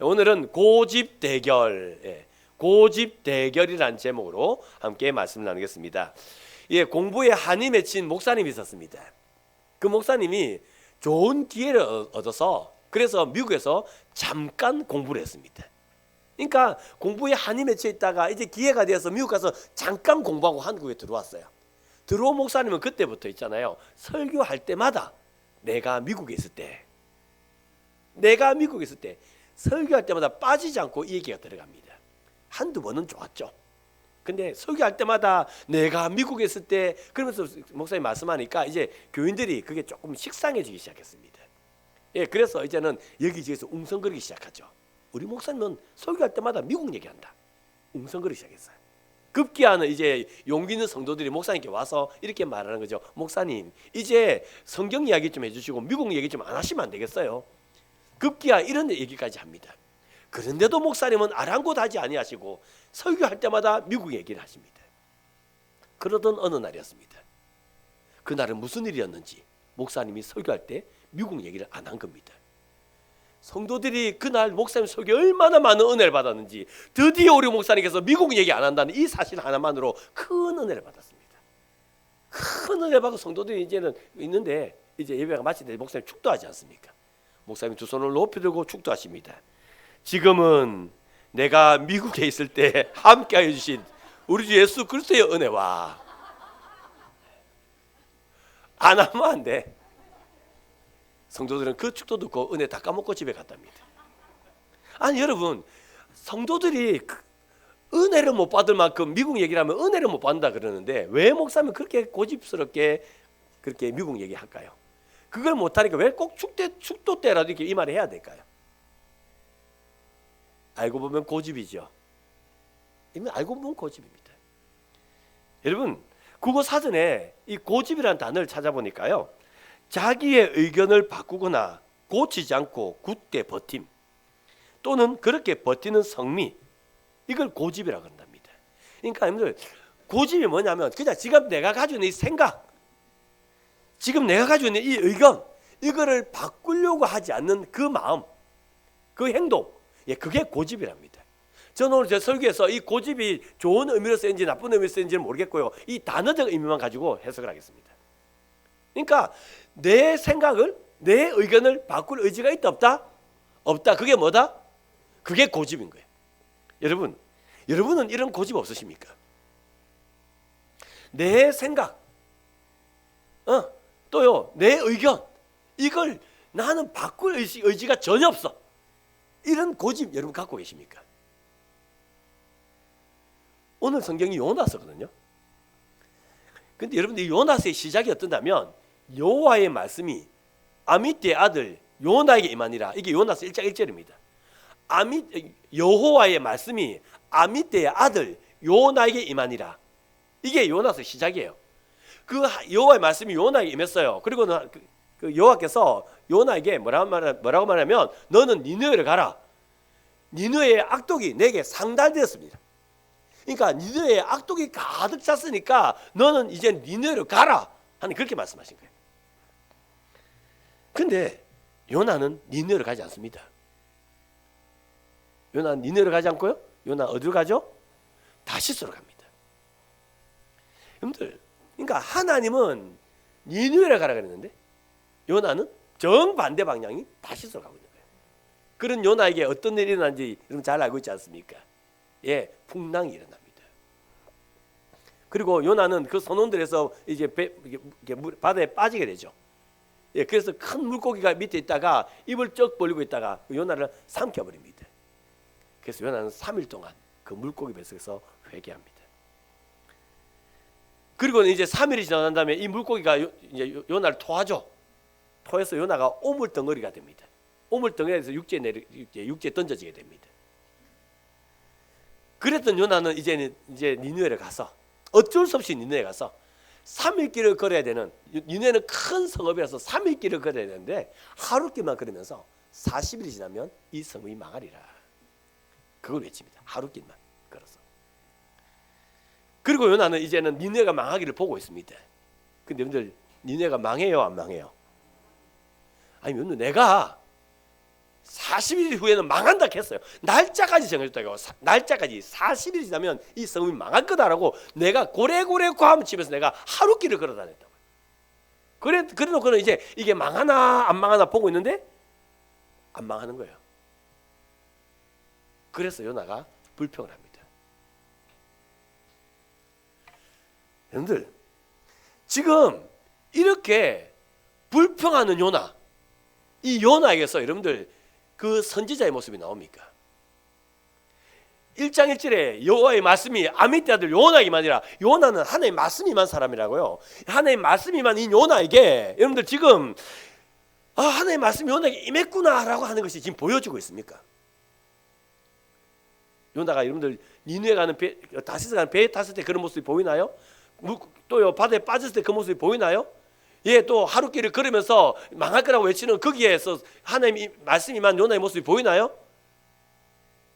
오늘은 고집 대결, 고집 대결이라는 제목으로 함께 말씀 나누겠습니다. 예, 공부에 한이 맺힌 목사님이 있었습니다. 그 목사님이 좋은 기회를 얻어서 그래서 미국에서 잠깐 공부를 했습니다. 그러니까 공부에 한이 맺혀 있다가 이제 기회가 되어서 미국 가서 잠깐 공부하고 한국에 들어왔어요. 들어온 목사님은 그때부터 있잖아요. 설교할 때마다 내가 미국에 있을 때 설교할 때마다 빠지지 않고 이 얘기가 들어갑니다. 한두 번은 좋았죠. 근데 설교할 때마다 내가 미국에 있을 때 그러면서 목사님 말씀하니까 이제 교인들이 그게 조금 식상해지기 시작했습니다. 예, 그래서 이제는 여기저기서 웅성거리기 시작하죠. 우리 목사님은 설교할 때마다 미국 얘기한다. 웅성거리기 시작했어요. 급기야는 이제 용기 있는 성도들이 목사님께 와서 이렇게 말하는 거죠. 목사님, 이제 성경 이야기 좀 해주시고 미국 얘기 좀 안 하시면 안 되겠어요. 급기야 이런 얘기까지 합니다. 그런데도 목사님은 아랑곳하지 아니하시고 설교할 때마다 미국 얘기를 하십니다. 그러던 어느 날이었습니다. 그날은 무슨 일이었는지 목사님이 설교할 때 미국 얘기를 안 한 겁니다. 성도들이 그날 목사님 설교에 얼마나 많은 은혜를 받았는지 드디어 우리 목사님께서 미국 얘기 안 한다는 이 사실 하나만으로 큰 은혜를 받았습니다. 큰 은혜를 받고 성도들이 이제는 있는데 이제 예배가 마칠 때 목사님 축도하지 않습니까? 목사님 두 손을 높이 들고 축도하십니다. 지금은 내가 미국에 있을 때 함께하여 주신 우리 주 예수 그리스도의 은혜와 안 하면 안 돼. 성도들은 그 축도 듣고 은혜 다 까먹고 집에 갔답니다. 아니 여러분, 성도들이 은혜를 못 받을 만큼 미국 얘기를 하면 은혜를 못 받는다 그러는데 왜 목사님은 그렇게 고집스럽게 그렇게 미국 얘기할까요? 그걸 못하니까 왜 꼭 축도 때라도 이렇게 이 말을 해야 될까요? 알고 보면 고집이죠. 이미 알고 보면 고집입니다. 여러분, 국어 사전에 이 고집이라는 단어를 찾아보니까요, 자기의 의견을 바꾸거나 고치지 않고 굳게 버팀 또는 그렇게 버티는 성미, 이걸 고집이라고 한답니다. 그러니까 여러분들, 고집이 뭐냐면 그냥 지금 내가 가지고 있는 이 생각, 지금 내가 가지고 있는 이 의견, 이거를 바꾸려고 하지 않는 그 마음, 그 행동, 예, 그게 고집이랍니다. 저는 오늘 제 설교에서 이 고집이 좋은 의미로 쓰인지 나쁜 의미로 쓰인지는 모르겠고요, 이 단어적 의미만 가지고 해석을 하겠습니다. 그러니까 내 생각을, 내 의견을 바꿀 의지가 있다 없다? 없다. 그게 뭐다? 그게 고집인 거예요. 여러분은 이런 고집 없으십니까? 내 생각, 또요, 내 의견, 이걸 나는 바꿀 의지가 전혀 없어. 이런 고집 여러분 갖고 계십니까? 오늘 성경이 요나서거든요. 근데 여러분들, 요나서의 시작이 어떤다면 여호와의 말씀이 아미떼의 아들 요나에게 임하니라. 이게 요나서 1장 1절입니다. 여호와의 말씀이 아미떼의 아들 요나에게 임하니라. 이게 요나서 시작이에요. 그 여호와의 말씀이 요나에게 임했어요. 그리고 그 여호와께서 요나에게 뭐라고 말하면 너는 니느웨를 가라. 니느웨의 악독이 내게 상달되었습니다. 그러니까 니느웨의 악독이 가득 찼으니까 너는 이제 니느웨로 가라 하는 그렇게 말씀하신 거예요. 근데 요나는 니느웨로 가지 않습니다. 요나는 니느웨로 가지 않고요, 요나 어디로 가죠? 다시스로 갑니다. 여러분들, 그러니까 하나님은 니느웨로 가라 그랬는데 요나는 정반대 방향이 다시스로 가고 있는 거예요. 그런 요나에게 어떤 일이 일어난지 여러분 잘 알고 있지 않습니까? 예, 풍랑이 일어납니다. 그리고 요나는 그 선원들에서 이제 바다에 빠지게 되죠. 예, 그래서 큰 물고기가 밑에 있다가 입을 쩍 벌리고 있다가 요나를 삼켜버립니다. 그래서 요나는 3일 동안 그 물고기 뱃속에서 회개합니다. 그리고 이제 3일이 지난 다음에 이 물고기가 이제 요나를 토하죠. 토해서 요나가 오물덩어리가 됩니다. 오물덩어리에서 육지에 던져지게 됩니다. 그랬던 요나는 이제 니느웨를 가서 어쩔 수 없이 니느웨에 가서 3일 길을 걸어야 되는, 니느웨는 큰 성읍이라서 3일 길을 걸어야 되는데 하루 길만 걸으면서 40일이 지나면 이 성읍이 망하리라. 그걸 외칩니다. 하루 길만 걸어서. 그리고 요나는 이제는 니느웨가 망하기를 보고 있습니다. 근데 여러분들, 니느웨가 망해요 안 망해요? 아니 내가 40일 후에는 망한다 했어요. 날짜까지 정해줬다고. 날짜까지 40일이 지나면 이 성읍이 망할 거다라고 내가 고래고래 고함 치면서 내가 하루길을 걸어 다녔다고. 그래놓고는 이제 이게 망하나 안 망하나 보고 있는데 안 망하는 거예요. 그래서 요나가 불평을 합니다. 여러분들 지금 이렇게 불평하는 요나, 이 요나에게서 여러분들 그 선지자의 모습이 나옵니까? 1장 1절에 여호와의 말씀이 아미떼 아들 요나에게만 아니라, 요나는 하나님의 말씀이 임한 사람이라고요. 하나님의 말씀이 임한 이 요나에게 여러분들 지금 하나님의 말씀이 요나에게 임했구나라고 하는 것이 지금 보여지고 있습니까? 요나가 여러분들 니느웨 가는 배, 다시스 가는 배에 탔을 때 그런 모습이 보이나요? 또요 바다에 빠졌을 때 그 모습이 보이나요? 예, 또 하루길을 걸으면서 망할 거라고 외치는 거기에서 하나님의 말씀이 임한 요나의 모습이 보이나요?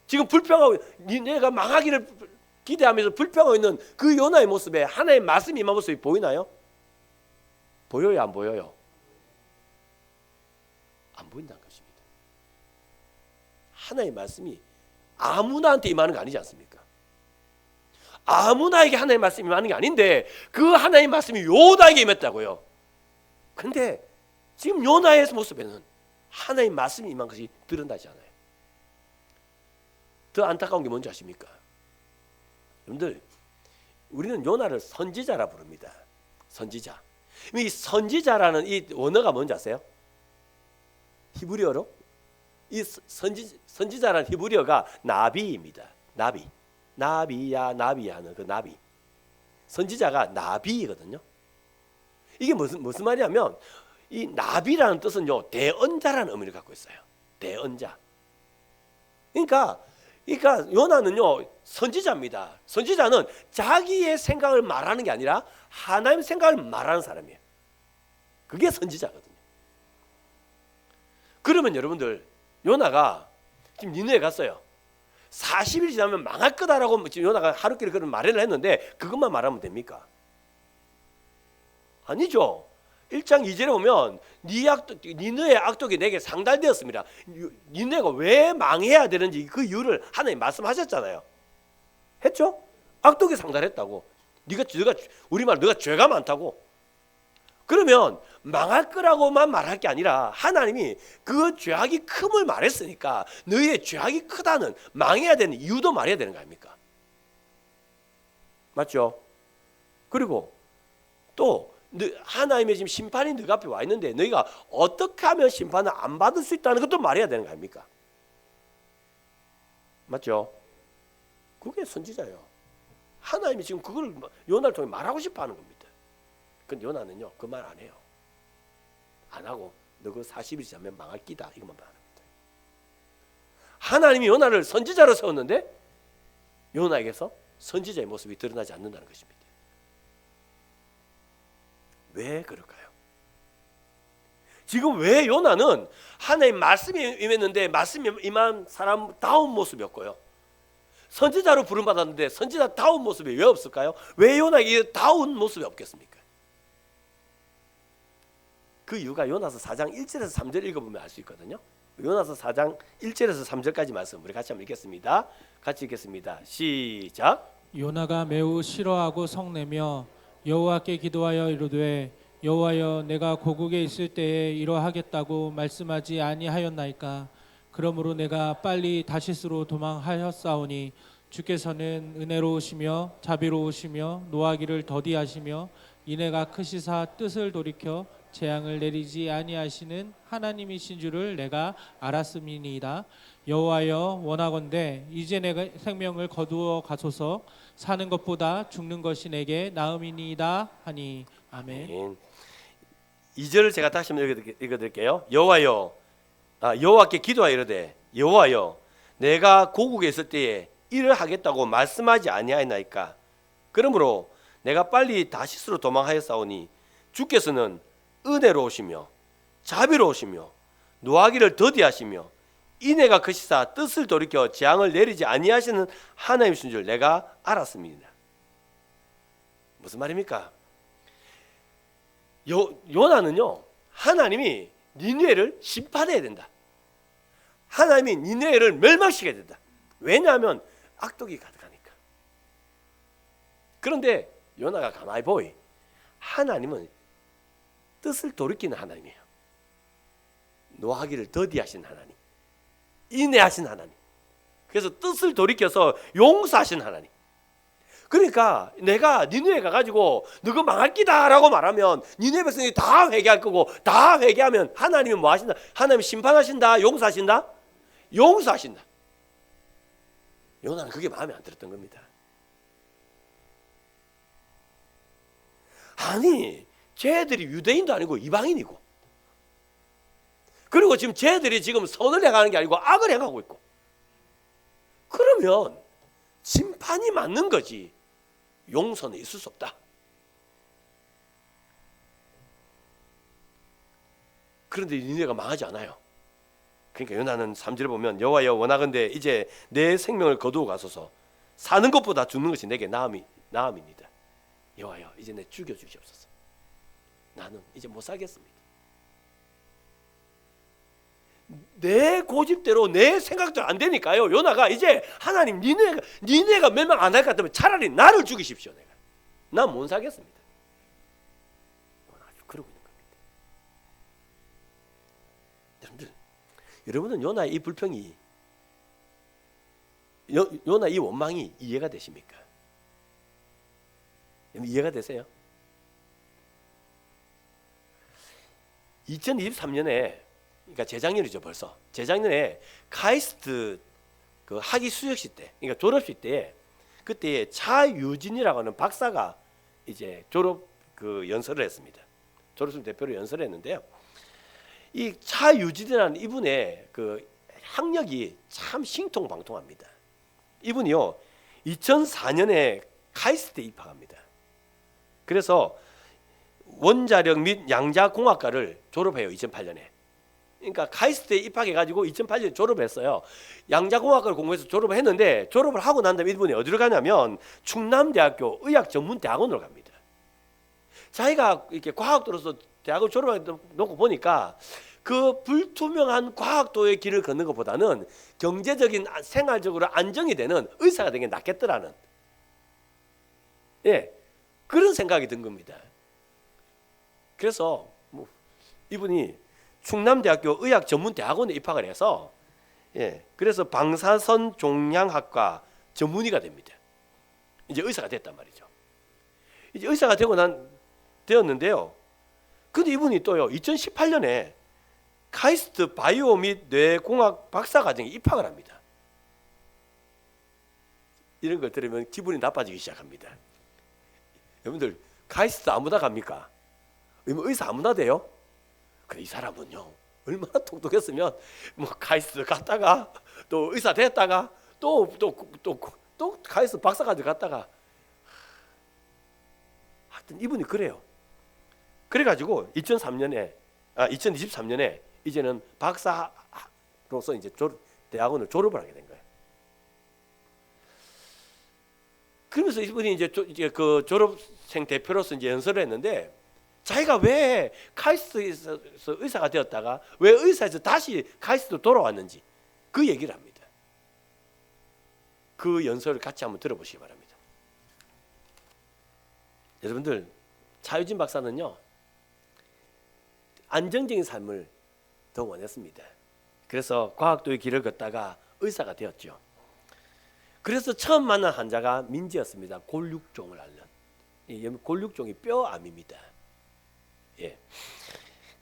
지금 불평하고 니네가 망하기를 기대하면서 불평하고 있는 그 요나의 모습에 하나님의 말씀이 임한 모습이 보이나요? 보여요, 안 보여요? 안 보인다는 것입니다. 하나님의 말씀이 아무나한테 임하는 거 아니지 않습니까? 아무나에게 하나님의 말씀이 임하는 게 아닌데 그 하나님의 말씀이 요나에게 임했다고요. 근데 지금 요나의 모습에는 하나님의 말씀이 임한 것이 드러나지 않아요. 더 안타까운 게 뭔지 아십니까? 여러분들, 우리는 요나를 선지자라 부릅니다. 선지자. 이 선지자라는 이 원어가 뭔지 아세요? 히브리어로 이 선지자라는 히브리어가 나비입니다. 나비야는 그 나비. 선지자가 나비이거든요. 이게 무슨 말이냐면 이 나비라는 뜻은요 대언자라는 의미를 갖고 있어요. 대언자. 그러니까 요나는요 선지자입니다. 선지자는 자기의 생각을 말하는 게 아니라 하나님의 생각을 말하는 사람이에요. 그게 선지자거든요. 그러면 여러분들, 요나가 지금 니느웨 갔어요. 40일 지나면 망할 거다라고 지금 요나가 하루길을 그런 말을 했는데 그것만 말하면 됩니까? 아니죠. 1장 2절에 보면 니느웨의 악독이 내게 상달되었습니다. 니느웨가 왜 망해야 되는지 그 이유를 하나님 말씀하셨잖아요. 했죠? 악독이 상달했다고. 우리말 네가 죄가 많다고. 그러면 망할 거라고만 말할 게 아니라 하나님이 그 죄악이 큼을 말했으니까 너희의 죄악이 크다는, 망해야 되는 이유도 말해야 되는 거 아닙니까? 맞죠? 그리고 또 하나님의 지금 심판이 너희 앞에 와 있는데 너희가 어떻게 하면 심판을 안 받을 수 있다는 것도 말해야 되는 거 아닙니까? 맞죠? 그게 선지자예요. 하나님이 지금 그걸 요나를 통해 말하고 싶어 하는 겁니다. 근데 요나는요 그 말 안 해요. 안 하고 너 그 40일 지나면 망할 끼다 이것만 말합니다. 하나님이 요나를 선지자로 세웠는데 요나에게서 선지자의 모습이 드러나지 않는다는 것입니다. 왜 그럴까요? 지금 왜 요나는 하나님 말씀이 임했는데 말씀이 임한 사람다운 모습이었고요, 선지자로 부름받았는데 선지자다운 모습이 왜 없을까요? 왜 요나에게 다운 모습이 없겠습니까? 그 이유가 요나서 4장 1절에서 3절 읽어보면 알 수 있거든요. 요나서 4장 1절에서 3절까지 말씀 우리 같이 한번 읽겠습니다. 같이 읽겠습니다. 시작. 요나가 매우 싫어하고 성내며 여호와께 기도하여 이르되 여호와여 내가 고국에 있을 때에 이러하겠다고 말씀하지 아니하였나이까. 그러므로 내가 빨리 다시스로 도망하였사오니 주께서는 은혜로우시며 자비로우시며 노하기를 더디하시며 이내가 크시사 뜻을 돌이켜 재앙을 내리지 아니하시는 하나님이신 줄을 내가 알았음이니이다. 여호와여 원하건대 이제 내가 생명을 거두어 가소서. 사는 것보다 죽는 것이 내게 나음이니이다 하니. 아멘. 2절을 제가 다시 한번 읽어드릴게요. 여호와여, 여호와께 기도하여 이르되 여호와여 내가 고국에 있을 때에 이를 하겠다고 말씀하지 아니하였나이까. 그러므로 내가 빨리 다시스로 도망하였사오니 주께서는 은혜로우시며 자비로우시며 노하기를 더디하시며 이내가 크시사 뜻을 돌이켜 재앙을 내리지 아니하시는 하나님이신 줄 내가 알았습니다. 무슨 말입니까? 요나는요 하나님이 니느웨를 심판해야 된다, 하나님이 니네를 멸망시켜야 된다. 왜냐하면 악독이 가득하니까. 그런데 요나가 가만히 보이. 하나님은 뜻을 돌이키는 하나님이에요. 노하기를 더디하신 하나님, 인내하신 하나님. 그래서 뜻을 돌이켜서 용서하신 하나님. 그러니까 내가 니네에 가가지고 너가 망할 기다라고 말하면 니네 백성이 다 회개할 거고, 다 회개하면 하나님은 뭐 하신다? 하나님 심판하신다? 용서하신다? 용서하신다. 요나는 그게 마음에 안 들었던 겁니다. 아니, 쟤들이 유대인도 아니고 이방인이고, 그리고 지금 쟤들이 지금 선을 행하는 게 아니고 악을 행하고 있고, 그러면 심판이 맞는 거지 용서는 있을 수 없다. 그런데 니네가 망하지 않아요. 그러니까 요나는 3절에 보면 여호와여 원하건대 이제 내 생명을 거두어 가소서. 사는 것보다 죽는 것이 내게 나음입니다. 여호와여 이제 내 죽여주시옵소서. 나는 이제 못 살겠습니다. 내 고집대로 내 생각대로 안 되니까요. 요나가 이제 하나님 니네가 멸망 안 할 것 같으면 차라리 나를 죽이십시오. 내가 난 못 살겠습니다. 요나가 그러고 있는 겁니다. 여러분은 요나의 이 불평이, 요나 이 원망이 이해가 되십니까? 이해가 되세요? 2023년에 그러니까 재작년이죠. 벌써 재작년에 카이스트 그 학위 수여식 때, 그러니까 졸업식 때, 그때 차유진이라고 하는 박사가 이제 졸업 그 연설을 했습니다. 졸업식 대표로 연설을 했는데요. 이 차유진이라는 이분의 그 학력이 참 신통방통합니다. 이분이요 2004년에 카이스트에 입학합니다. 그래서 원자력 및 양자공학과를 졸업해요. 2008년에. 그러니까 카이스트에 입학해가지고 2008년에 졸업했어요. 양자공학과를 공부해서 졸업을 했는데, 졸업을 하고 난 다음에 이분이 어디로 가냐면 충남대학교 의학전문대학원으로 갑니다. 자기가 이렇게 과학도로서 대학을 졸업해놓고 보니까 그 불투명한 과학도의 길을 걷는 것보다는 경제적인 생활적으로 안정이 되는 의사가 되는 게 낫겠더라는, 예, 그런 생각이 든 겁니다. 그래서 이분이 충남대학교 의학전문대학원에 입학을 해서, 예, 그래서 방사선 종양학과 전문의가 됩니다. 이제 의사가 됐단 말이죠. 이제 의사가 되었는데요. 근데 이분이 또요 2018년에 카이스트 바이오 및 뇌공학 박사과정에 입학을 합니다. 이런 걸 들으면 기분이 나빠지기 시작합니다. 여러분들 카이스트 아무나 갑니까? 의사 아무나 돼요? 근데 이 사람은요 얼마나 똑똑했으면 뭐 카이스트 갔다가 또 의사 됐다가 또 카이스트 박사까지 갔다가, 하여튼 이분이 그래요. 그래가지고 2023년에 이제는 박사로서 이제 대학원을 졸업을 하게 된 거예요. 그러면서 이분이 이제 그 졸업생 대표로서 이제 연설을 했는데, 자기가 왜 카이스트에서 의사가 되었다가 왜 의사에서 다시 카이스트로 돌아왔는지 그 얘기를 합니다. 그 연설을 같이 한번 들어보시기 바랍니다. 여러분들, 차유진 박사는요 안정적인 삶을 더 원했습니다. 그래서 과학도의 길을 걷다가 의사가 되었죠. 그래서 처음 만난 환자가 민지였습니다. 골육종을 앓는, 골육종이 뼈암입니다. 예,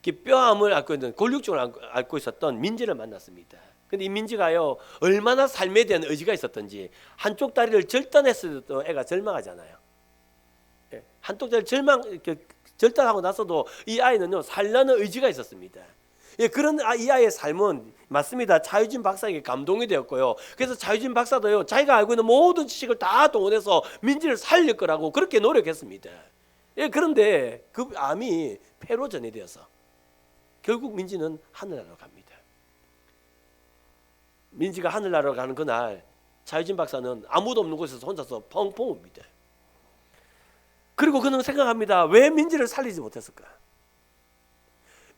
뼈암을 앓고 있는, 골육종을 앓고 있었던 민지를 만났습니다. 근데 이 민지가요 얼마나 삶에 대한 의지가 있었던지, 한쪽 다리를 절단했을 때도 애가 절망하잖아요. 예, 한쪽 다리를 절단하고 나서도 이 아이는요 살려는 의지가 있었습니다. 예, 그런 이 아이의 삶은 맞습니다. 차유진 박사에게 감동이 되었고요. 그래서 차유진 박사도요 자기가 알고 있는 모든 지식을 다 동원해서 민지를 살릴 거라고 그렇게 노력했습니다. 예, 그런데 그 암이 폐로 전이되어서 결국 민지는 하늘나라로 갑니다. 민지가 하늘나라로 가는 그날 차유진 박사는 아무도 없는 곳에서 혼자서 펑펑 웁니다. 그리고 그는 생각합니다. 왜 민지를 살리지 못했을까?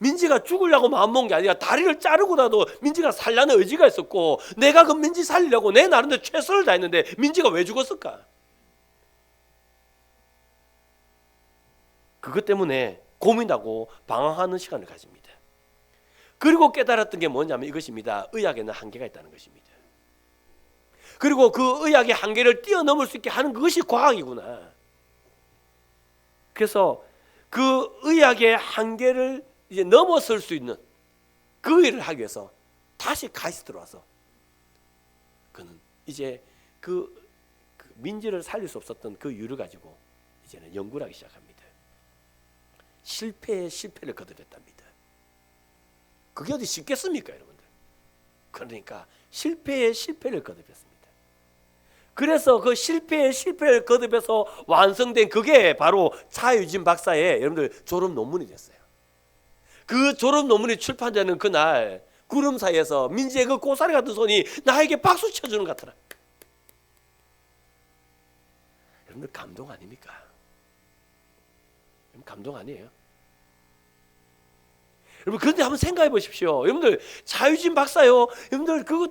민지가 죽으려고 마음먹은 게 아니라 다리를 자르고라도 민지가 살라는 의지가 있었고, 내가 그 민지 살리려고 내 나름대로 최선을 다했는데 민지가 왜 죽었을까? 그것 때문에 고민하고 방황하는 시간을 가집니다. 그리고 깨달았던 게 뭐냐면 이것입니다. 의학에는 한계가 있다는 것입니다. 그리고 그 의학의 한계를 뛰어넘을 수 있게 하는 것이 과학이구나. 그래서 그 의학의 한계를 이제 넘어설 수 있는 그 일을 하기 위해서 다시 카이스트로 와서 그는 이제 그 민지를 살릴 수 없었던 그 이유를 가지고 이제는 연구를 하기 시작합니다. 실패에 실패를 거듭했답니다. 그게 어디 쉽겠습니까, 여러분들? 그러니까 실패에 실패를 거듭했습니다. 그래서 그 실패에 실패를 거듭해서 완성된 그게 바로 차유진 박사의 여러분들 졸업 논문이 됐어요. 그 졸업 논문이 출판되는 그날 구름 사이에서 민지의 그 고사리 같은 손이 나에게 박수 쳐주는 것 같더라. 여러분들 감동 아닙니까? 감동 아니에요? 여러분 그런데 한번 생각해 보십시오. 여러분들 차유진 박사요. 여러분들 그거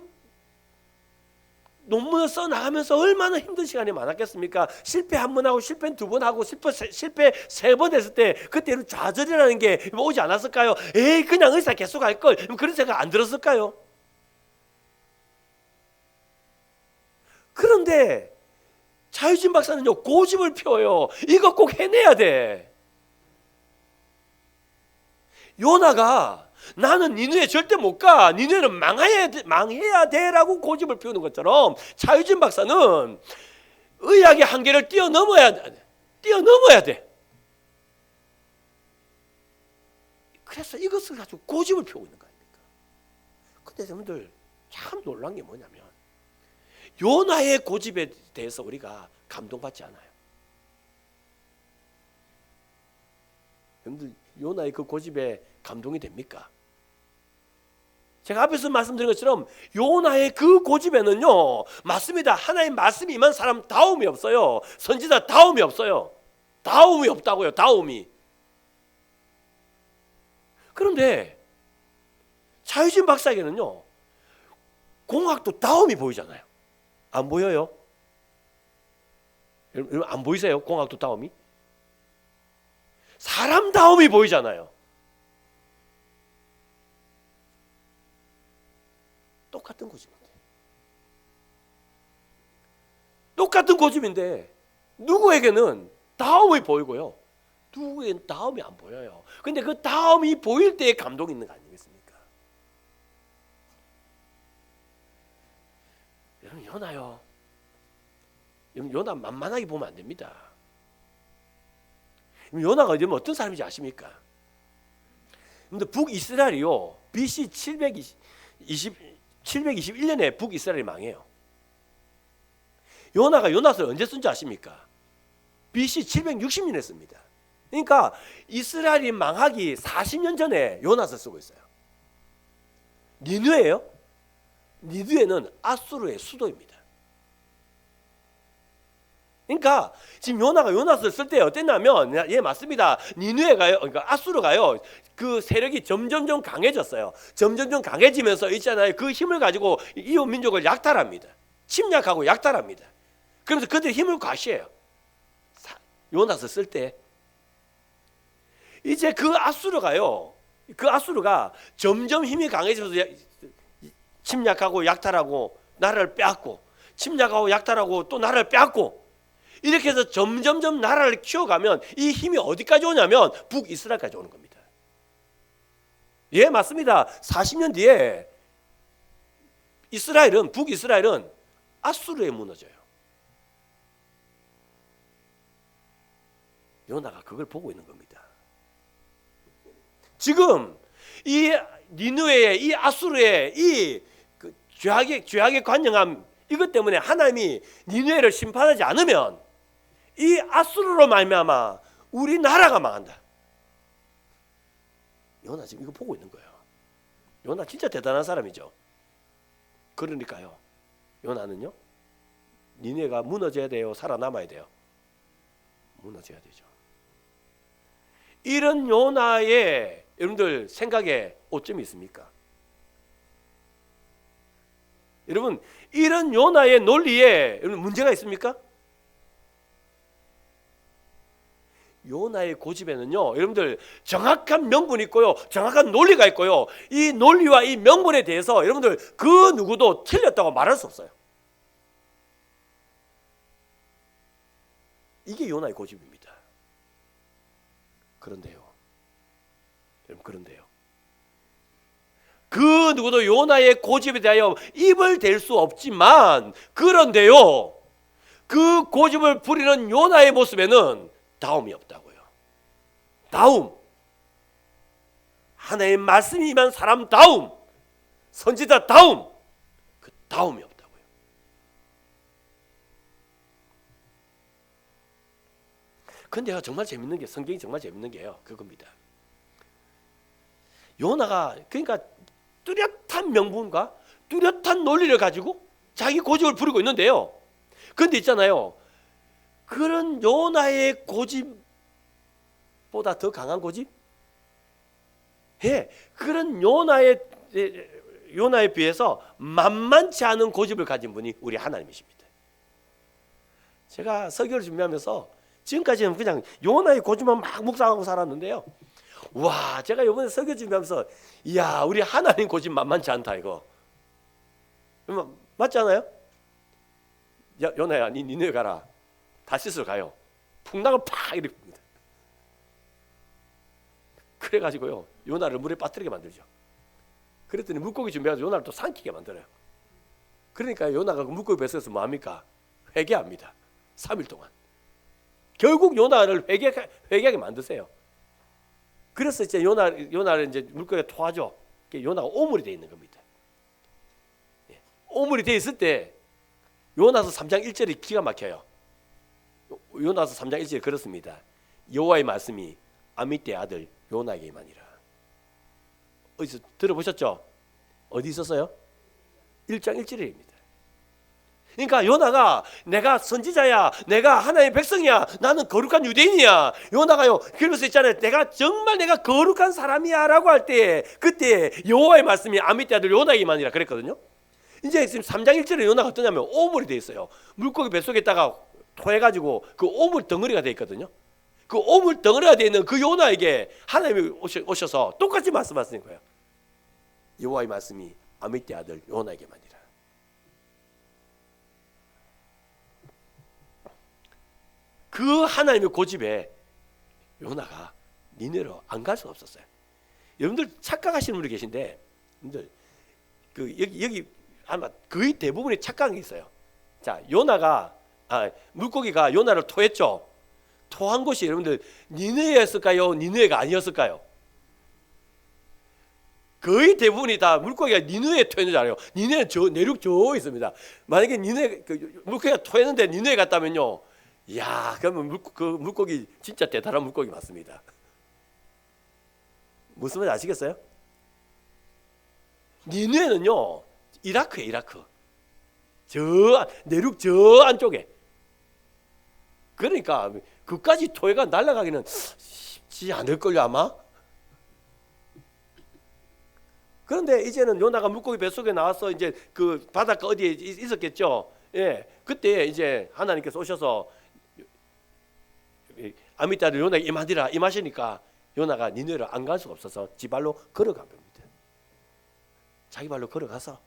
논문을 써 나가면서 얼마나 힘든 시간이 많았겠습니까? 실패 한 번 하고 실패 두 번 하고 실패 세 번 했을 때 그때 좌절이라는 게 오지 않았을까요? 에이 그냥 의사 계속 할 걸 그런 생각 안 들었을까요? 그런데 차유진 박사는요 고집을 피워요. 이거 꼭 해내야 돼. 요나가 나는 니네에 절대 못 가. 니네는 망해야 돼라고 고집을 피우는 것처럼 차유진 박사는 의학의 한계를 뛰어넘어야 돼. 그래서 이것을 가지고 고집을 피우고 있는 거 아닙니까? 근데 여러분들 참 놀란 게 뭐냐면 요나의 고집에 대해서 우리가 감동받지 않아요. 여러분들 요나의 그 고집에 감동이 됩니까? 제가 앞에서 말씀드린 것처럼 요나의 그 고집에는요 맞습니다. 하나님 말씀이 임한 사람 다움이 없어요. 선지자 다움이 없어요. 다움이 없다고요. 다움이. 그런데 차유진 박사에게는요 공학도 다움이 보이잖아요. 안 보여요? 여러분 안 보이세요? 공학도 다움이? 사람 다움이 보이잖아요. 똑같은 고집인데. 똑같은 고집인데 누구에게는 다움이 보이고요. 누구에게는 다움이 안 보여요. 근데 그 다움이 보일 때에 감동이 있는 거 아니겠습니까? 여러분 요나요. 요나 만만하게 보면 안 됩니다. 요나가 요즘 어떤 사람인지 아십니까? 근데 북이스라엘이요 BC 721년에 북이스라엘이 망해요. 요나가 요나서를 언제 쓴지 아십니까? BC 760년에 씁니다. 그러니까 이스라엘이 망하기 40년 전에 요나서 쓰고 있어요. 니느웨예요? 니느웨는 아수르의 수도입니다. 그러니까 지금 요나가 요나서를 쓸 때 어땠냐면 예 맞습니다. 니느웨가요, 그러니까 아수르가요 그 세력이 점점점 강해졌어요. 점점점 강해지면서 있잖아요. 그 힘을 가지고 이웃 민족을 약탈합니다. 침략하고 약탈합니다. 그러면서 그들의 힘을 과시해요. 요나서 쓸 때 이제 그 아수르가 점점 힘이 강해지면서 침략하고 약탈하고 나라를 빼앗고 침략하고 약탈하고 또 나라를 빼앗고 이렇게 해서 점점점 나라를 키워가면 이 힘이 어디까지 오냐면 북이스라엘까지 오는 겁니다. 예 맞습니다. 40년 뒤에 북이스라엘은 아수르에 무너져요. 요나가 그걸 보고 있는 겁니다. 지금 이 니느웨의 이 아수르의 이 죄악의 관영함 이것 때문에 하나님이 니느웨를 심판하지 않으면 이 아수르로 말미암아 우리 나라가 망한다. 요나 지금 이거 보고 있는 거예요. 요나 진짜 대단한 사람이죠. 그러니까요. 요나는요. 니느웨가 무너져야 돼요. 살아남아야 돼요. 무너져야 되죠. 이런 요나의 여러분들 생각에 오점이 있습니까? 여러분 이런 요나의 논리에 여러분 문제가 있습니까? 요나의 고집에는요, 여러분들 정확한 명분이 있고요, 정확한 논리가 있고요. 이 논리와 이 명분에 대해서 여러분들 그 누구도 틀렸다고 말할 수 없어요. 이게 요나의 고집입니다. 그런데요, 여러분 그런데요, 그 누구도 요나의 고집에 대하여 입을 댈 수 없지만, 그런데요, 그 고집을 부리는 요나의 모습에는 다움이 없다고요. 다움, 하나님의 말씀이 임한 사람 다움, 선지자 다움, 그 다움이 없다고요. 근데 정말 재밌는 게, 성경이 정말 재밌는 게요, 그겁니다. 요나가 그러니까 뚜렷한 명분과 뚜렷한 논리를 가지고 자기 고집을 부리고 있는데요, 그런데 있잖아요, 그런 요나의 고집보다 더 강한 고집? 예, 그런 요나에 비해서 만만치 않은 고집을 가진 분이 우리 하나님이십니다. 제가 설교를 준비하면서 지금까지는 그냥 요나의 고집만 막 묵상하고 살았는데요, 와, 제가 이번에 설교 준비하면서 이야, 우리 하나님 고집 만만치 않다 이거. 맞잖아요? 야, 요나야, 니네 가라. 다시스로 가요. 풍랑을 팍 이렇게 봅니다. 그래가지고요, 요나를 물에 빠뜨리게 만들죠. 그랬더니 물고기 준비해서 요나를 또 삼키게 만들어요. 그러니까 요나가 그 물고기 뱃속에서 뭐합니까? 회개합니다. 3일 동안. 결국 요나를 회개하게 만드세요. 그래서 이제 요나를 이제 물고기가 토하죠. 요나가 오물이 되어 있는 겁니다. 오물이 되어 있을 때 요나서 3장 1절이 기가 막혀요. 요나서 3장 1절에 그렇습니다. 여호와의 말씀이 아미떼 아들 요나에게 임하니라. 어디서 들어보셨죠? 어디 있었어요? 1장 1절입니다. 그러니까 요나가 내가 선지자야, 내가 하나님의 백성이야, 나는 거룩한 유대인이야, 요나가요 그러면서 있잖아요, 내가 정말 내가 거룩한 사람이야 라고 할 때, 그때 여호와의 말씀이 아미떼 아들 요나에게 임하니라 그랬거든요. 이제 지금 3장 1절에 요나가 어떠냐면 오물이 돼 있어요. 물고기 뱃속에다가 토해가지고 그 오물 덩어리가 돼 있거든요. 그 오물 덩어리가 돼 있는 그 요나에게 하나님이 오셔서 똑같이 말씀하시는 거예요. 여호와의 말씀이 아미떼 아들 요나에게만이라. 그 하나님의 고집에 요나가 니네로 안 갈 수가 없었어요. 여러분들 착각하시는 분이 계신데, 여러분들 그 여기 아마 거의 대부분이 착각한 게 있어요. 자, 물고기가 요나를 토했죠. 토한 곳이 여러분들 니느웨였을까요? 니느웨가 아니었을까요? 거의 대부분이 다 물고기가 니느웨에 토했는 줄 알아요. 니느웨는 내륙 저 있습니다. 만약에 물고기가 토했는데 니느웨 갔다면요, 이야, 그러면 그 물고기 진짜 대단한 물고기 맞습니다. 무슨 말인지 아시겠어요? 니느웨는요 이라크예요. 이라크 내륙 저 안쪽에. 그러니까 그까지 토해가 날아가기는 쉽지 않을걸요 아마. 그런데 이제는 요나가 물고기 뱃속에 나와서 이제 그 바닷가 어디에 있었겠죠. 예, 그때 이제 하나님께서 오셔서 아미떼 아들 요나에게 임하시니까 요나가 니느웨를 안 갈 수가 없어서 지 발로 걸어간 겁니다. 자기 발로 걸어가서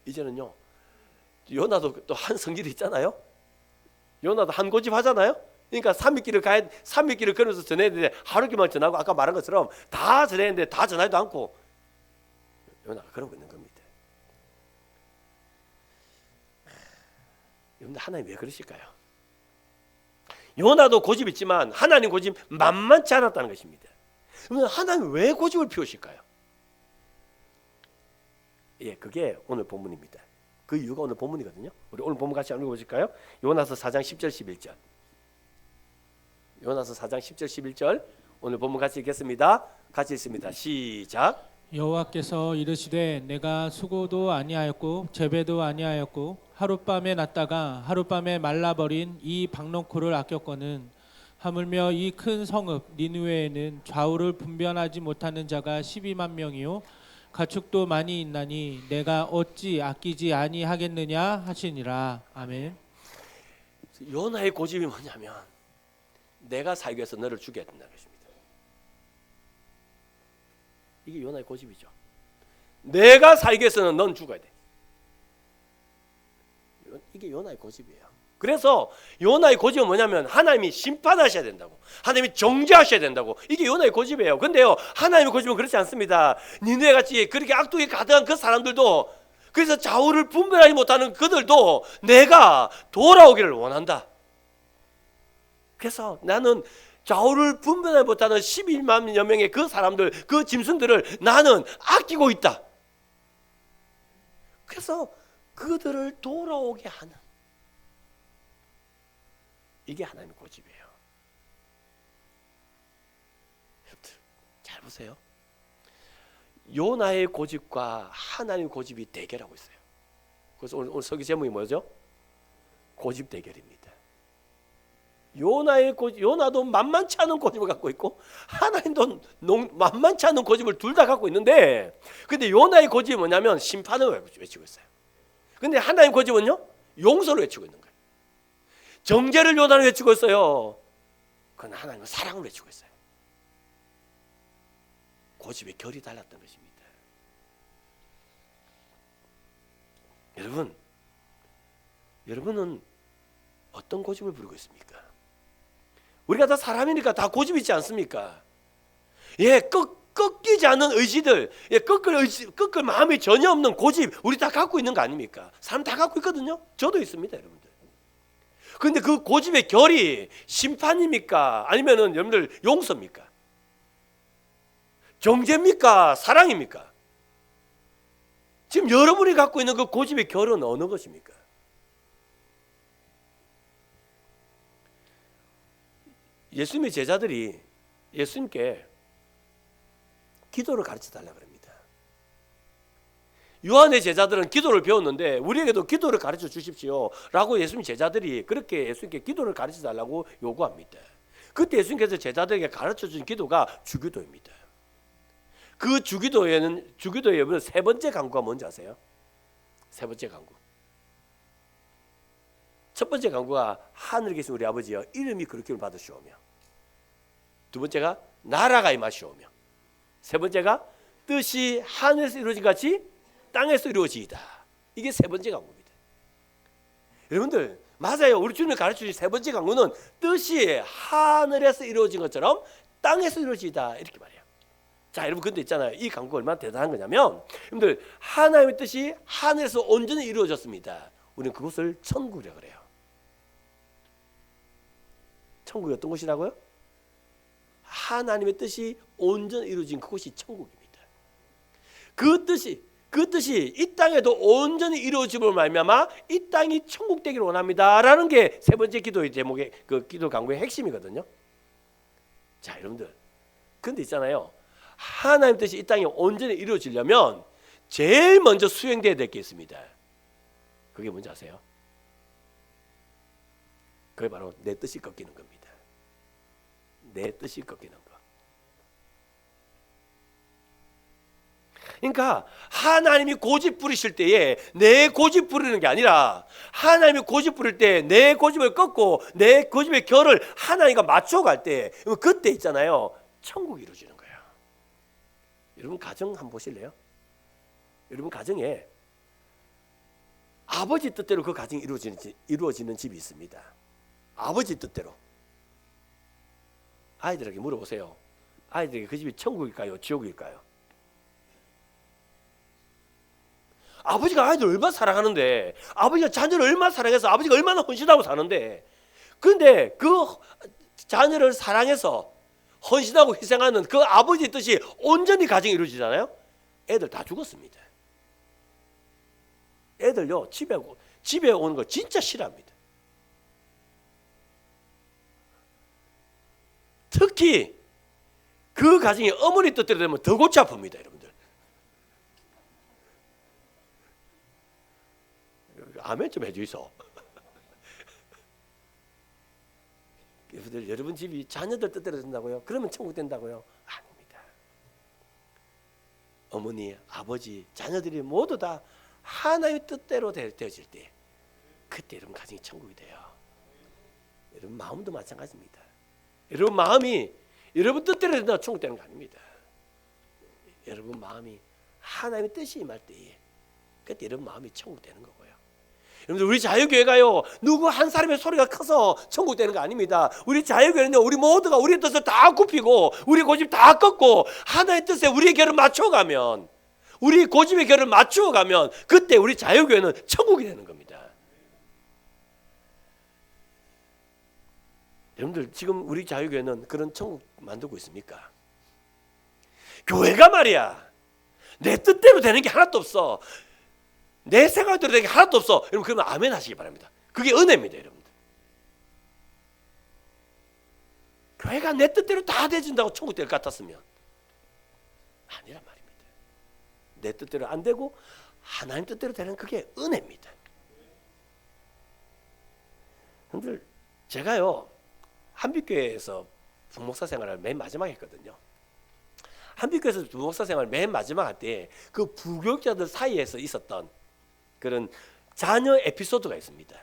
이제는요, 요나도 또 한 성질이 있잖아요. 요나도 한 고집 하잖아요. 그러니까 3일길을 걸으면서 전해야 되는데 하루길만 전하고, 아까 말한 것처럼 다 전했는데 다 전하지도 않고 요나가 그러고 있는 겁니다. 여러분들 하나님 왜 그러실까요? 요나도 고집 있지만 하나님 고집 만만치 않았다는 것입니다. 그러면 하나님 왜 고집을 피우실까요? 예, 그게 오늘 본문입니다. 그 이유가 오늘 본문이거든요. 우리 오늘 본문 같이 읽어보실까요? 요나서 4장 10절 11절. 요나서 4장 10절 11절 오늘 본문 같이 읽겠습니다. 같이 읽습니다. 시작. 여호와께서 이르시되 내가 수고도 아니하였고 재배도 아니하였고 하룻밤에 났다가 하룻밤에 말라버린 이 박농코를 아꼈거늘 하물며 이 큰 성읍 니느웨에는 좌우를 분별하지 못하는 자가 12만 명이요 가축도 많이 있나니 내가 어찌 아끼지 아니하겠느냐 하시니라. 아멘. 요나의 고집이 뭐냐면 내가 살기 위해서 너를 죽여야 된다는 것입니다. 이게 요나의 고집이죠. 내가 살기 위해서는 넌 죽어야 돼. 이게 요나의 고집이에요. 그래서 요나의 고집은 뭐냐면 하나님이 심판하셔야 된다고, 하나님이 정죄하셔야 된다고. 이게 요나의 고집이에요. 근데요, 하나님의 고집은 그렇지 않습니다. 니느웨 같이 그렇게 악독이 가득한 그 사람들도, 그래서 좌우를 분별하지 못하는 그들도 내가 돌아오기를 원한다. 그래서 나는 좌우를 분별하지 못하는 11만여 명의 그 사람들, 그 짐승들을 나는 아끼고 있다. 그래서 그들을 돌아오게 하는, 이게 하나님의 고집이에요. 잘 보세요. 요나의 고집과 하나님의 고집이 대결하고 있어요. 그래서 오늘 설교 제목이 뭐죠? 고집 대결입니다. 요나의 고집, 요나도 만만치 않은 고집을 갖고 있고 하나님도 만만치 않은 고집을 둘 다 갖고 있는데, 근데 요나의 고집이 뭐냐면 심판을 외치고 있어요. 근데 하나님 고집은요, 용서를 외치고 있는 거예요. 정죄를 요나는 외치고 있어요. 그건 하나님은 사랑을 외치고 있어요. 고집의 결이 달랐던 것입니다. 여러분은 어떤 고집을 부리고 있습니까? 우리가 다 사람이니까 다 고집이 있지 않습니까? 예, 꺾이지 않는 의지들, 예, 꺾을 마음이 전혀 없는 고집, 우리 다 갖고 있는 거 아닙니까? 사람 다 갖고 있거든요. 저도 있습니다, 여러분들. 그런데 그 고집의 결이 심판입니까? 아니면은 여러분들 용서입니까? 정죄입니까? 사랑입니까? 지금 여러분이 갖고 있는 그 고집의 결은 어느 것입니까? 예수님의 제자들이 예수님께 기도를 가르쳐 달라고 합니다. 요한의 제자들은 기도를 배웠는데 우리에게도 기도를 가르쳐 주십시오 라고 예수님 제자들이 그렇게 예수님께 기도를 가르쳐 달라고 요구합니다. 그때 예수님께서 제자들에게 가르쳐 준 기도가 주기도입니다. 그 주기도에 여러분 세 번째 강구가 뭔지 아세요? 세 번째 강구. 첫 번째 강구가 하늘에 계신 우리 아버지여 이름이 거룩힘을 받으시오며, 두 번째가 나라가 임하시오며, 세 번째가 뜻이 하늘에서 이루어진 같이 땅에서 이루어지이다. 이게 세 번째 강구입니다. 여러분들 맞아요. 우리 주님이 가르쳐주신 세 번째 강구는 뜻이 하늘에서 이루어진 것처럼 땅에서 이루어지이다 이렇게 말해요. 자, 여러분 근데 있잖아요. 이 강구가 얼마나 대단한 거냐면, 여러분들 하나님의 뜻이 하늘에서 온전히 이루어졌습니다. 우리는 그것을 천국이라고 그래요. 천국이 어떤 곳이라고요? 하나님의 뜻이 온전히 이루어진 그곳이 천국입니다. 그 뜻이 이 땅에도 온전히 이루어짐을 말미암아 이 땅이 천국 되기를 원합니다라는 게 세 번째 기도의 제목의 그 기도 강구의 핵심이거든요. 자, 여러분들 근데 있잖아요. 하나님 뜻이 이 땅에 온전히 이루어지려면 제일 먼저 수행돼야 될 게 있습니다. 그게 뭔지 아세요? 그게 바로 내 뜻이 꺾이는 겁니다. 내 뜻이 꺾이는 거. 그러니까 하나님이 고집 부리실 때에 내 고집 부리는 게 아니라 하나님이 고집 부릴 때 내 고집을 꺾고 내 고집의 결을 하나님과 맞춰갈 때 그때 있잖아요. 천국이 이루어지는 거예요. 여러분 가정 한번 보실래요? 여러분 가정에 아버지 뜻대로 그 가정이 이루어지는 집이 있습니다. 아버지 뜻대로. 아이들에게 물어보세요. 아이들에게 그 집이 천국일까요? 지옥일까요? 아버지가 아이들을 얼마나 사랑하는데, 아버지가 자녀를 얼마나 사랑해서 아버지가 얼마나 헌신하고 사는데, 그런데 그 자녀를 사랑해서 헌신하고 희생하는 그 아버지의 뜻이 온전히 가정이 이루어지잖아요. 애들 다 죽었습니다. 애들요 집에 오는 거 진짜 싫어합니다. 특히 그 가정이 어머니 뜻대로 되면 더 골치 아픕니다, 여러분들. 아멘 좀 해주이소. 여러분 집이 자녀들 뜻대로 된다고요? 그러면 천국 된다고요? 아닙니다. 어머니, 아버지, 자녀들이 모두 다 하나의 뜻대로 되어질 때 그때 여러분 가정이 천국이 돼요. 여러분 마음도 마찬가지입니다. 여러분 마음이 여러분 뜻대로 된다고 천국 되는 거 아닙니다. 여러분 마음이 하나님의 뜻이 임할 때에 그때 여러분 마음이 천국 되는 거고요. 여러분들 우리 자유교회가요 누구 한 사람의 소리가 커서 천국 되는 거 아닙니다. 우리 자유교회는요 우리 모두가 우리의 뜻을 다 굽히고 우리 고집 다 꺾고 하나의 뜻에 우리의 결을 맞춰가면 우리 고집의 결을 맞추어가면 그때 우리 자유교회는 천국이 되는 겁니다. 여러분들 지금 우리 자유교회는 그런 천국 만들고 있습니까? 교회가 말이야 내 뜻대로 되는 게 하나도 없어. 내 생각대로 되는 게 하나도 없어. 여러분 그러면 아멘 하시기 바랍니다. 그게 은혜입니다. 여러분들 교회가 내 뜻대로 다 돼준다고 천국 될 것 같았으면 아니란 말입니다. 내 뜻대로 안 되고 하나님 뜻대로 되는 그게 은혜입니다. 여러분들 제가요 한빛교회에서 부목사 생활을 맨 마지막에 했거든요. 한빛교회에서 부목사 생활 맨 마지막 할 때 그 부교육자들 사이에서 있었던 그런 자녀 에피소드가 있습니다.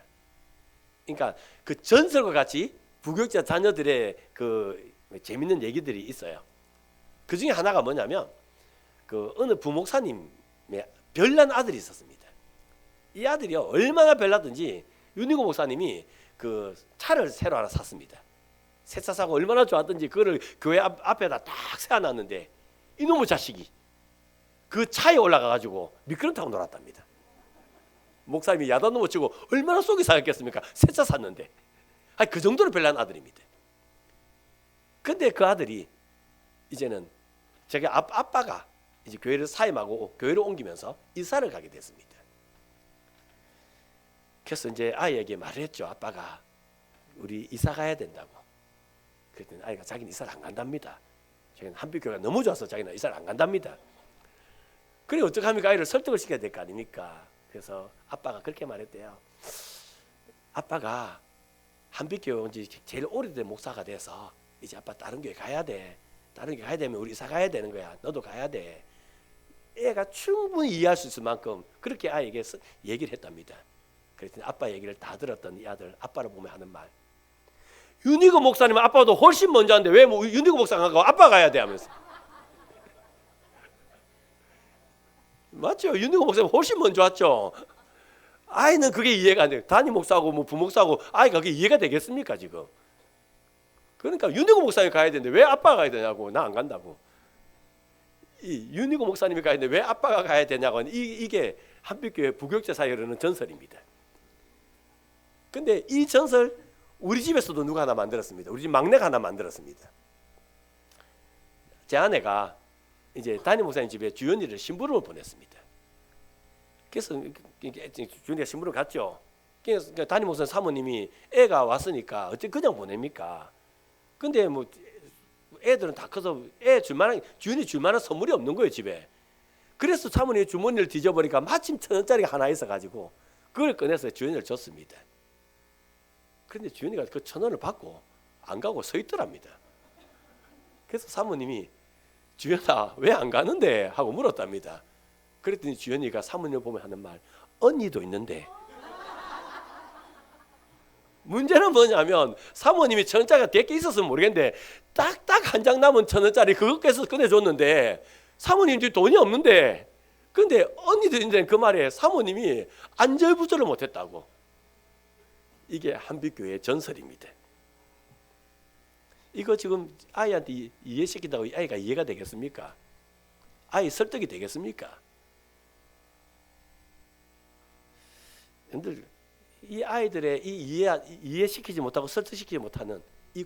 그러니까 그 전설과 같이 부교육자 자녀들의 그 재밌는 얘기들이 있어요. 그 중에 하나가 뭐냐면 그 어느 부목사님의 별난 아들이 있었습니다. 이 아들이요 얼마나 별나든지 윤희고 목사님이 그 차를 새로 하나 샀습니다. 새 차 사고 얼마나 좋았던지 그거를 교회 앞에다 딱 세워놨는데 이놈의 자식이 그 차에 올라가가지고 미끄럼 타고 놀았답니다. 목사님이 야단 넘어치고 얼마나 속이 상했겠습니까? 새 차 샀는데 그 정도로 별난 아들입니다. 근데 그 아들이 이제는 제가 아빠가 이제 교회를 사임하고 교회를 옮기면서 이사를 가게 됐습니다. 그래서 이제 아이에게 말을 했죠. 아빠가 우리 이사 가야 된다고. 그랬더니 아이가 자기는 이사를 안 간답니다. 자기는 한빛교회가 너무 좋아서 자기는 이사를 안 간답니다. 그래 어떻게 합니까? 아이를 설득을 시켜야 될 거 아닙니까? 그래서 아빠가 그렇게 말했대요. 아빠가 한빛교회 온 지 제일 오래된 목사가 돼서 이제 아빠 다른 교회 가야 돼. 다른 교회 가야 되면 우리 이사 가야 되는 거야. 너도 가야 돼. 애가 충분히 이해할 수 있을 만큼 그렇게 아이에게 얘기를 했답니다. 그랬더니 아빠 얘기를 다 들었던 이 아들 아빠를 보며 하는 말. 윤희고 목사님은 아빠보다 훨씬 먼저 하는데 왜 뭐 윤희고 목사가 가고 아빠 가야 돼 하면서. 맞죠? 윤희고 목사님 훨씬 먼저 왔죠. 아이는 그게 이해가 안 돼요. 담임 목사하고 뭐 부목사하고 아이가 그게 이해가 되겠습니까 지금? 그러니까 윤희고 목사님이 가야 되는데 왜 아빠가 가야 되냐고. 나 안 간다고. 이 윤희고 목사님이 가야 되는데 왜 아빠가 가야 되냐고. 이게 한빛교회 부교육자 사이에 흐르는 전설입니다. 근데 이 전설 우리 집에서도 누가 하나 만들었습니다. 우리 집 막내가 하나 만들었습니다. 제 아내가 이제 담임 목사님 집에 주연이를 심부름을 보냈습니다. 그래서 주연이가 심부름 갔죠. 그래서 담임 목사님 사모님이 애가 왔으니까 어째 그냥 보냅니까? 근데 뭐 애들은 다 커서 애 줄만한 주연이 줄만한 선물이 없는 거예요 집에. 그래서 사모님이 주머니를 뒤져보니까 마침 1,000원짜리가 하나 있어가지고 그걸 꺼내서 주연이를 줬습니다. 그런데 주연이가 그 1,000원을 받고 안 가고 서 있더랍니다. 그래서 사모님이 주연아 왜 안 가는데 하고 물었답니다. 그랬더니 주연이가 사모님을 보면 하는 말 언니도 있는데. 문제는 뭐냐면 사모님이 1,000원짜리가 100개 있었으면 모르겠는데 딱딱 한 장 남은 1,000원짜리 그거 깨서 꺼내줬는데 사모님이 돈이 없는데 근데 언니도 있는데 그 말에 사모님이 안절부절을 못했다고. 이게 한빛교회의 전설입니다. 이거 지금 아이한테 이해시킨다고 아이가 이해가 되겠습니까? 아이 설득이 되겠습니까? 여러분들 이 아이들의 이 이해시키지 못하고 설득시키지 못하는 이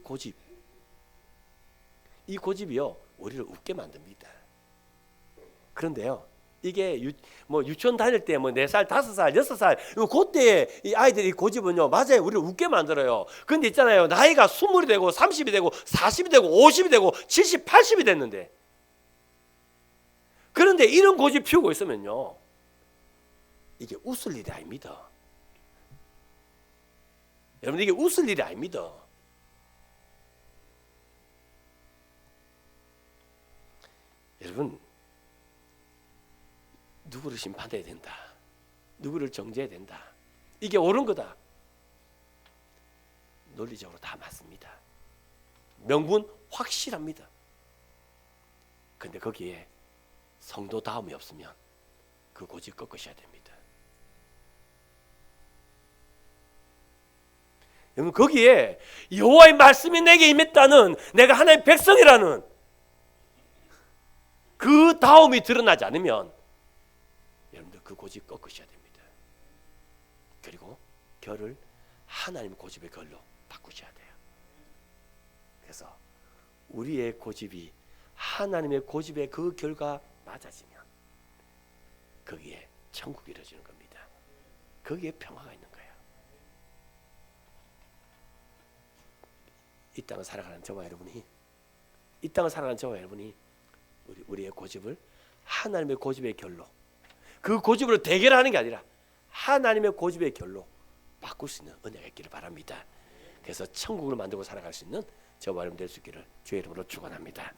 고집이요 우리를 웃게 만듭니다. 그런데요 이게 유치원 다닐 때 뭐 4살, 5살, 6살 그때 이 아이들이 고집은요 맞아요 우리를 웃게 만들어요. 근데 있잖아요 나이가 20이 되고 30이 되고 40이 되고 50이 되고 70, 80이 됐는데 그런데 이런 고집 피우고 있으면요 이게 웃을 일이 아닙니다. 여러분 이게 웃을 일이 아닙니다. 여러분, 누구를 심판해야 된다, 누구를 정죄해야 된다, 이게 옳은 거다, 논리적으로 다 맞습니다. 명분 확실합니다. 근데 거기에 성도다움이 없으면 그 고집 꺾으셔야 됩니다. 여러분, 거기에 여호와의 말씀이 내게 임했다는, 내가 하나님의 백성이라는 그 다움이 드러나지 않으면 여러분들 그 고집 꺾으셔야 됩니다. 그리고 결을 하나님의 고집의 결로 바꾸셔야 돼요. 그래서 우리의 고집이 하나님의 고집의 그 결과 맞아지면 거기에 천국이 이루어지는 겁니다. 거기에 평화가 있는 거예요. 이 땅을 살아가는 저와 여러분이, 이 땅을 살아가는 저와 여러분이 우리의 고집을 하나님의 고집의 결로, 그 고집으로 대결하는 게 아니라 하나님의 고집의 결로 바꿀 수 있는 은혜가 있기를 바랍니다. 그래서 천국을 만들고 살아갈 수 있는 저와 여러분 될 수 있기를 주의 이름으로 축원합니다.